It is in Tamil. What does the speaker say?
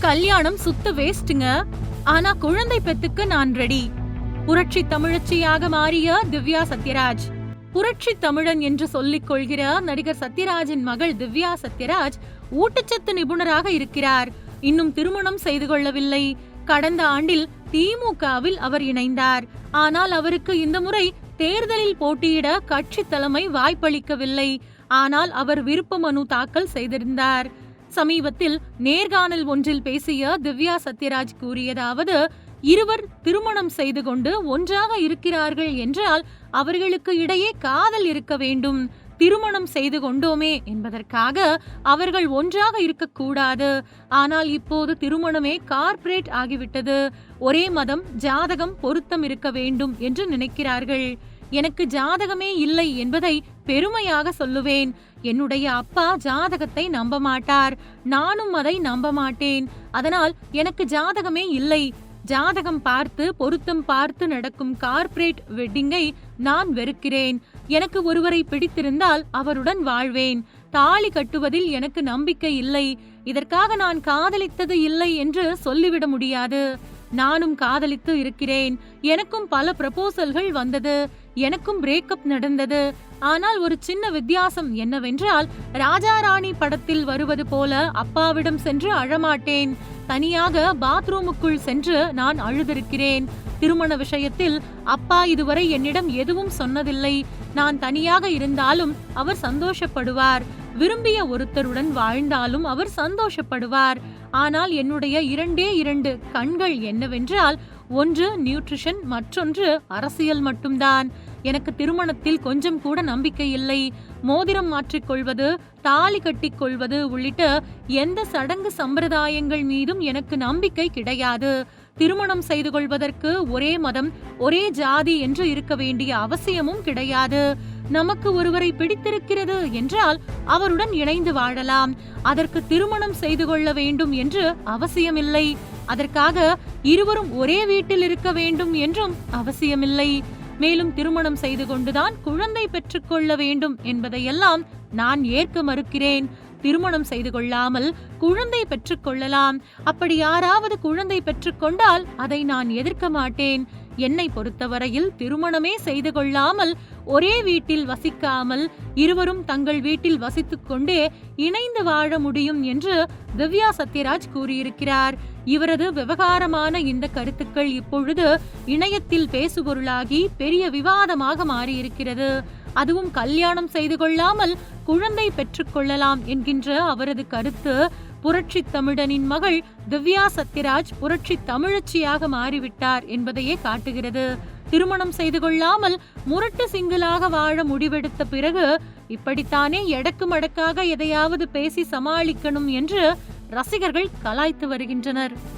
கல்யாணம் சுத்த வேஸ்ட்ங்க. ஆனா குழந்தை பெத்துக்க நான் ரெடி. புரட்சி தமிழச்சியாக மாறிய திவ்யா சத்யராஜ். புரட்சி தமிழன் என்று சொல்லிக் கொள்கிற நடிகர் சத்யராஜின் மகள் திவ்யா சத்யராஜ் ஊட்டச்சத்து நிபுணராக இருக்கிறார். இன்னும் திருமணம் செய்து கொள்ளவில்லை. கடந்த ஆண்டில் திமுகவில் அவர் இணைந்தார். ஆனால் அவருக்கு இந்த முறை தேர்தலில் போட்டியிட கட்சி தலைமை வாய்ப்பளிக்கவில்லை. ஆனால் அவர் விருப்ப மனு தாக்கல் செய்திருந்தார். சமீபத்தில் நேர்காணல் ஒன்றில் பேசிய திவ்யா சத்யராஜ் கூறியதாவது, இருவர் திருமணம் செய்து கொண்டு ஒன்றாக இருக்கிறார்கள் என்றால் அவர்களுக்கு இடையே காதல் இருக்க வேண்டும். திருமணம் செய்து கொண்டோமே என்பதற்காக அவர்கள் ஒன்றாக இருக்கக்கூடாது. ஆனால் இப்போது திருமணமே கார்ப்பரேட் ஆகிவிட்டது. ஒரே மதம், ஜாதகம் பொருத்தம் இருக்க வேண்டும் என்று நினைக்கிறார்கள். எனக்கு ஜாதகமே இல்லை என்பதை பெருமையாக சொல்லுவேன். என்னுடைய அப்பா ஜாதகத்தை நம்ப மாட்டார், நானும் அதை நம்ப மாட்டேன். அதனால் எனக்கு ஜாதகமே இல்லை. ஜாதகம் பார்த்து பொருத்தம் பார்த்து நடக்கும் கார்ப்பரேட் வெட்டிங்கை நான் வெறுக்கிறேன். எனக்கு ஒருவரை பிடித்திருந்தால் அவருடன் வாழ்வேன். தாலி கட்டுவதில் எனக்கு நம்பிக்கை இல்லை. இதற்காக நான் காதலித்தது இல்லை என்று சொல்லிவிட முடியாது. நானும் காதலித்து இருக்கிறேன். எனக்கும் பல ப்ரப்போசல்கள் வந்தது. எனக்கும் பிரேக்கப் நடந்தது. ஆனால் ஒரு சின்ன வித்தியாசம் என்னவென்றால், ராஜா ராணி படத்தில் வருவது போல அப்பாவிடம் சென்று அழமாட்டேன். தனியாக பாத்ரூமுக்குள் சென்று நான் அழுதிருக்கிறேன். திருமண விஷயத்தில் அப்பா இதுவரை என்னிடம் எதுவும் சொன்னதில்லை. நான் தனியாக இருந்தாலும் அவர் சந்தோஷப்படுவார். விரும்பிய ஒருத்தருடன் வாழ்ந்தாலும் அவர் சந்தோஷப்படுவார். ஆனால் என்னுடைய இரண்டு கண்கள் என்னவென்றால், ஒன்று நியூட்ரிஷன், மற்றொன்று அரசியல் மட்டும்தான். எனக்கு திருமணத்தில் கொஞ்சம் கூட நம்பிக்கை இல்லை. மோதிரம் மாற்றிக்கொள்வது, தாலி கட்டிக் கொள்வது உள்ளிட்ட எந்த சடங்கு சம்பிரதாயங்கள் மீதும் எனக்கு நம்பிக்கை கிடையாது. திருமணம் செய்து கொள்வதற்கு ஒரே மதம், ஒரே ஜாதி என்று இருக்க வேண்டிய அவசியமும் கிடையாது. நமக்கு ஒருவரை பிடித்திருக்கிறது என்றால் அவருடன் இணைந்து வாழலாம். அதற்கு திருமணம் செய்து கொள்ள வேண்டும் என்று அவசியமில்லை. அதற்காக இருவரும் ஒரே வீட்டில் இருக்க வேண்டும் என்றும் அவசியமில்லை. மேலும் திருமணம் செய்து கொண்டுதான் குழந்தை பெற்றுக்கொள்ள வேண்டும் என்பதையெல்லாம் நான் ஏற்க மறுக்கிறேன். திருமணம் செய்து கொள்ளாமல் குழந்தை பெற்றுக்கொள்ளலாம். அப்படி யாராவது குழந்தை பெற்றுக்கொண்டால் அதை நான் எதிர்க்க மாட்டேன். என்னை பொறுத்தவரையில் திருமணமே செய்து கொள்ளாமல், ஒரே வீட்டில் வசிக்காமல், இருவரும் தங்கள் வீட்டில் வசித்துக் கொண்டே இணைந்து வாழ முடியும் என்று திவ்யா சத்யராஜ் கூறியிருக்கிறார். இவரது விவகாரமான இந்த கருத்துக்கள் இப்பொழுது இணையத்தில் பேசுபொருளாகி பெரிய விவாதமாக மாறியிருக்கிறது. அதுவும் கல்யாணம் செய்து கொள்ளாமல் குழந்தை பெற்றுக்கொள்ளலாம் என்கின்ற அவரது கருத்து, புரட்சி தமிழனின் மகள் திவ்யா சத்யராஜ் புரட்சி தமிழச்சியாக மாறிவிட்டார் என்பதையே காட்டுகிறது. திருமணம் செய்து கொள்ளாமல் முரட்டு சிங்கிளாக வாழ முடிவெடுத்த பிறகு இப்படித்தானே எடக்கு மடக்காக எதையாவது பேசி சமாளிக்கணும் என்று ரசிகர்கள் கலாய்த்து வருகின்றனர்.